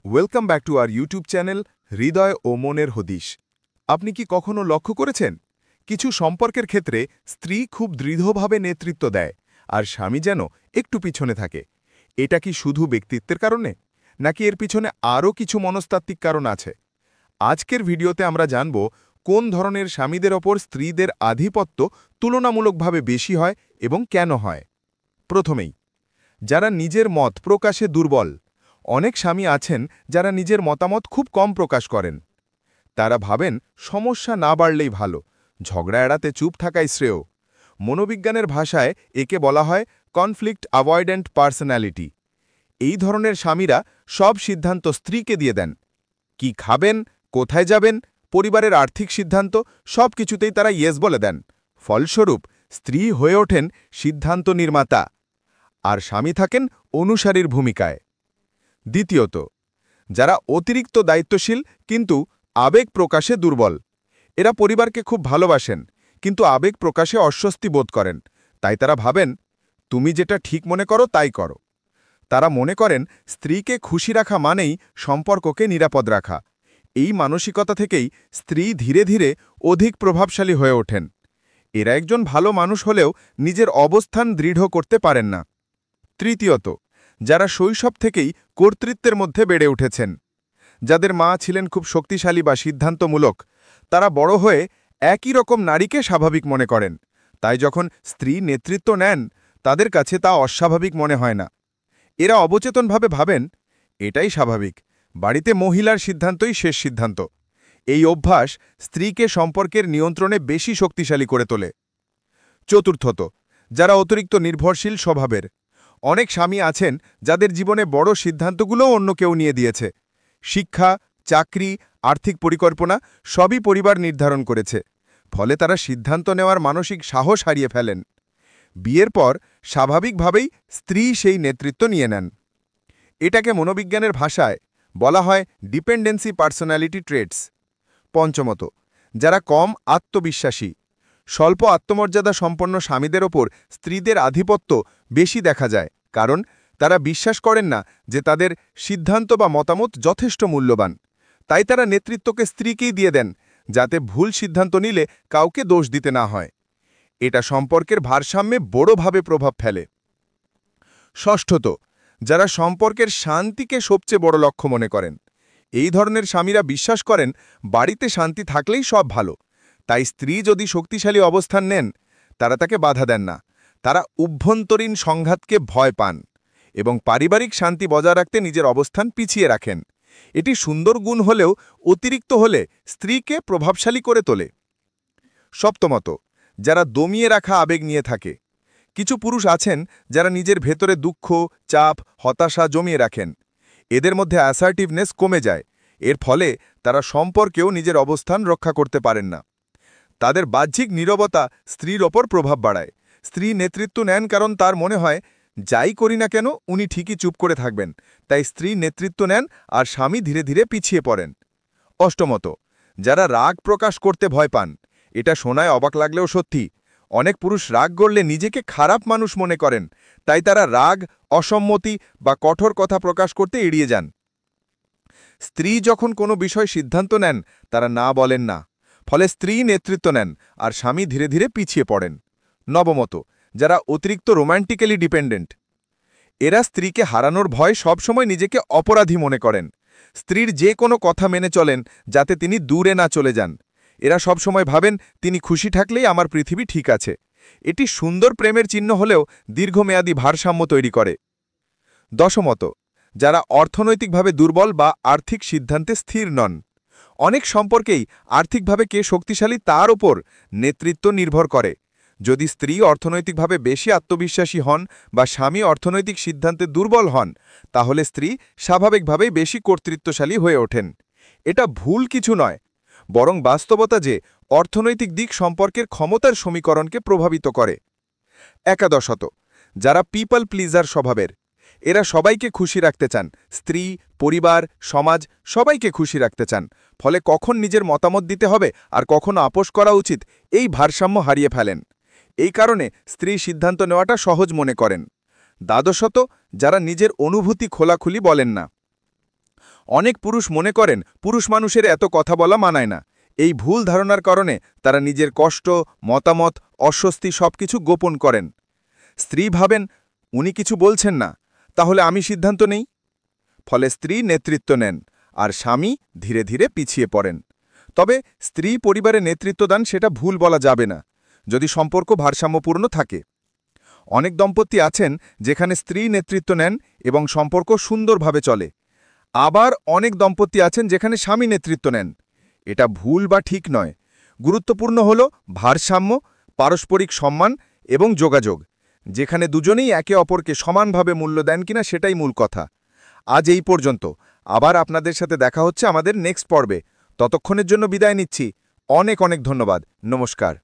Welcome back to our YouTube channel হৃদয় ও মনের হদিশ। আপনি কি কখনো লক্ষ্য করেছেন কিছু সম্পর্কের ক্ষেত্রে স্ত্রী খুব দৃঢ়ভাবে নেতৃত্ব দেয় আর স্বামী যেন একটু পিছনে থাকে? এটা কি শুধু ব্যক্তিত্বের কারণে, নাকি এর পিছনে আরও কিছু মনস্তাত্ত্বিক কারণ আছে? আজকের ভিডিওতে আমরা জানব কোন ধরনের স্বামীদের ওপর স্ত্রীদের আধিপত্য তুলনামূলকভাবে বেশি হয় এবং কেন হয়। প্রথমেই, যারা নিজের মত প্রকাশে দুর্বল। অনেক স্বামী আছেন যারা নিজের মতামত খুব কম প্রকাশ করেন। তারা ভাবেন সমস্যা না বাড়লেই ভালো, ঝগড়া এড়াতে চুপ থাকাই শ্রেয়। মনোবিজ্ঞানের ভাষায় একে বলা হয় কনফ্লিক্ট অ্যাভয়েডেন্ট পার্সোনালিটি। এই ধরনের স্বামীরা সব সিদ্ধান্ত স্ত্রীকে দিয়ে দেন। কি খাবেন, কোথায় যাবেন, পরিবারের আর্থিক সিদ্ধান্ত সব কিছুতেই তারা ইয়েস বলে দেন। ফলস্বরূপ স্ত্রী হয়ে ওঠেন সিদ্ধান্ত নির্মাতা, আর স্বামী থাকেন অনুসারীর ভূমিকায়। দ্বিতীয়ত, যারা অতিরিক্ত দায়িত্বশীল কিন্তু আবেগ প্রকাশে দুর্বল। এরা পরিবারকে খুব ভালোবাসেন কিন্তু আবেগ প্রকাশে অস্বস্তি বোধ করেন। তাই তারা ভাবেন, তুমি যেটা ঠিক মনে করো তাই করো। তারা মনে করেন স্ত্রীকে খুশি রাখা মানেই সম্পর্ককে নিরাপদ রাখা। এই মানসিকতা থেকেই স্ত্রী ধীরে ধীরে অধিক প্রভাবশালী হয়ে ওঠেন। এরা একজন ভালো মানুষ হলেও নিজের অবস্থান দৃঢ় করতে পারেন না। তৃতীয়ত, যারা শৈশব থেকেই কর্তৃত্বের মধ্যে বেড়ে উঠেছেন। যাদের মা ছিলেন খুব শক্তিশালী বা সিদ্ধান্তমূলক, তারা বড় হয়ে একই রকম নারীকে স্বাভাবিক মনে করেন। তাই যখন স্ত্রী নেতৃত্ব নেন, তাদের কাছে তা অস্বাভাবিক মনে হয় না। এরা অবচেতনভাবে ভাবেন, এটাই স্বাভাবিক, বাড়িতে মহিলার সিদ্ধান্তই শেষ সিদ্ধান্ত। এই অভ্যাস স্ত্রীকে সম্পর্কের নিয়ন্ত্রণে বেশি শক্তিশালী করে তোলে। চতুর্থত, যারা অতিরিক্ত নির্ভরশীল স্বভাবের। অনেক স্বামী আছেন যাদের জীবনে বড় সিদ্ধান্তগুলোও অন্য কেউ নিয়ে দিয়েছে। শিক্ষা, চাকরি, আর্থিক পরিকল্পনা সবই পরিবার নির্ধারণ করেছে। ফলে তারা সিদ্ধান্ত নেওয়ার মানসিক সাহস হারিয়ে ফেলেন। বিয়ের পর স্বাভাবিকভাবেই স্ত্রী সেই নেতৃত্ব নিয়ে নেন। এটাকে মনোবিজ্ঞানের ভাষায় বলা হয় ডিপেন্ডেন্সি পার্সোনালিটি ট্রেটস। পঞ্চমত, যারা কম আত্মবিশ্বাসী। স্বল্প আত্মমর্যাদা সম্পন্ন স্বামীদের ওপর স্ত্রীদের আধিপত্য বেশি দেখা যায়, কারণ তারা বিশ্বাস করেন না যে তাদের সিদ্ধান্ত বা মতামত যথেষ্ট মূল্যবান। তাই তারা নেতৃত্বকে স্ত্রীকেই দিয়ে দেন, যাতে ভুল সিদ্ধান্ত নিলে কাউকে দোষ দিতে না হয়। এটা সম্পর্কের ভারসাম্যে বড়ভাবে প্রভাব ফেলে। ষষ্ঠত, যারা সম্পর্কের শান্তিকে সবচেয়ে বড় লক্ষ্য মনে করেন। এই ধরনের স্বামীরা বিশ্বাস করেন বাড়িতে শান্তি থাকলেই সব ভালো। তাই স্ত্রী যদি শক্তিশালী অবস্থান নেন, তারা তাকে বাধা দেন না। তারা অভ্যন্তরীণ সংঘাতকে ভয় পান এবং পারিবারিক শান্তি বজায় রাখতে নিজের অবস্থান পিছিয়ে রাখেন। এটি সুন্দর গুণ হলেও অতিরিক্ত হলে স্ত্রীকে প্রভাবশালী করে তোলে। সপ্তমত, যারা দমিয়ে রাখা আবেগ নিয়ে থাকে। কিছু পুরুষ আছেন যারা নিজের ভেতরে দুঃখ, চাপ, হতাশা জমিয়ে রাখেন। এদের মধ্যে অ্যাসার্টিভনেস কমে যায়। এর ফলে তারা সম্পর্কেও নিজের অবস্থান রক্ষা করতে পারেন না। তাদের বাহ্যিক নীরবতা স্ত্রীর ওপর প্রভাব বাড়ায়। স্ত্রী নেতৃত্ব নেন কারণ তার মনে হয়, যাই করি না কেন উনি ঠিকই চুপ করে থাকবেন। তাই স্ত্রী নেতৃত্ব নেন আর স্বামী ধীরে ধীরে পিছিয়ে পড়েন। অষ্টমত, যারা রাগ প্রকাশ করতে ভয় পান। এটা শোনায় অবাক লাগলেও সত্যি। অনেক পুরুষ রাগ করলে নিজেকে খারাপ মানুষ মনে করেন। তাই তারা রাগ, অসম্মতি বা কঠোর কথা প্রকাশ করতে এড়িয়ে যান। স্ত্রী যখন কোনো বিষয় সিদ্ধান্ত নেন, তারা না বলেন না। ফলে স্ত্রী নেতৃত্ব নেন আর স্বামী ধীরে ধীরে পিছিয়ে পড়েন। নবমত, যারা অতিরিক্ত রোম্যান্টিক্যালি ডিপেন্ডেন্ট। এরা স্ত্রীকে হারানোর ভয় সবসময় নিজেকে অপরাধী মনে করেন। স্ত্রীর যে কোনো কথা মেনে চলেন যাতে তিনি দূরে না চলে যান। এরা সবসময় ভাবেন, তিনি খুশি থাকলেই আমার পৃথিবী ঠিক আছে। এটি সুন্দর প্রেমের চিহ্ন হলেও দীর্ঘমেয়াদী ভারসাম্য তৈরি করে। দশমত, যারা অর্থনৈতিকভাবে দুর্বল বা আর্থিক সিদ্ধান্তে স্থির নন। অনেক সম্পর্কেই আর্থিকভাবে কে শক্তিশালী তার ওপর নেতৃত্ব নির্ভর করে। যদি স্ত্রী অর্থনৈতিকভাবে বেশি আত্মবিশ্বাসী হন বা স্বামী অর্থনৈতিক সিদ্ধান্তে দুর্বল হন, তাহলে স্ত্রী স্বাভাবিকভাবেই বেশি কর্তৃত্বশালী হয়ে ওঠেন। এটা ভুল কিছু নয়, বরং বাস্তবতা যে অর্থনৈতিক দিক সম্পর্কের ক্ষমতার সমীকরণকে প্রভাবিত করে। একাদশত, যারা পিপল প্লিজার স্বভাবের। এরা সবাইকে খুশি রাখতে চান। স্ত্রী, পরিবার, সমাজ সবাইকে খুশি রাখতে চান। ফলে কখন নিজের মতামত দিতে হবে আর কখন আপোস করা উচিত, এই ভারসাম্য হারিয়ে ফেলেন। এই কারণে স্ত্রী সিদ্ধান্ত নেওয়াটা সহজ মনে করেন। দ্বাদশত, যারা নিজের অনুভূতি খোলাখুলি বলেন না। অনেক পুরুষ মনে করেন পুরুষ মানুষের এত কথা বলা মানায় না। এই ভুল ধারণার কারণে তারা নিজের কষ্ট, মতামত, অস্বস্তি সবকিছু গোপন করেন। স্ত্রী ভাবেন উনি কিছু বলছেন না, তাহলে আমি সিদ্ধান্ত নেই। ফলে স্ত্রী নেতৃত্ব নেন আর স্বামী ধীরে ধীরে পিছিয়ে পড়েন। তবে স্ত্রী পরিবারে নেতৃত্ব দান সেটা ভুল বলা যাবে না, যদি সম্পর্ক ভারসাম্যপূর্ণ থাকে। অনেক দম্পতি আছেন যেখানে স্ত্রী নেতৃত্ব নেন এবং সম্পর্ক সুন্দরভাবে চলে। আবার অনেক দম্পতি আছেন যেখানে স্বামী নেতৃত্ব নেন। এটা ভুল বা ঠিক নয়, গুরুত্বপূর্ণ হল ভারসাম্য, পারস্পরিক সম্মান এবং যোগাযোগ। যেখানে দুজনেই একে অপরকে সমানভাবে মূল্য দেন কিনা সেটাই মূল কথা। আজ এই পর্যন্ত। আবার আপনাদের সাথে দেখা হচ্ছে আমাদের নেক্সট পর্বে। ততক্ষণের জন্য বিদায় নিচ্ছি। অনেক অনেক ধন্যবাদ। নমস্কার।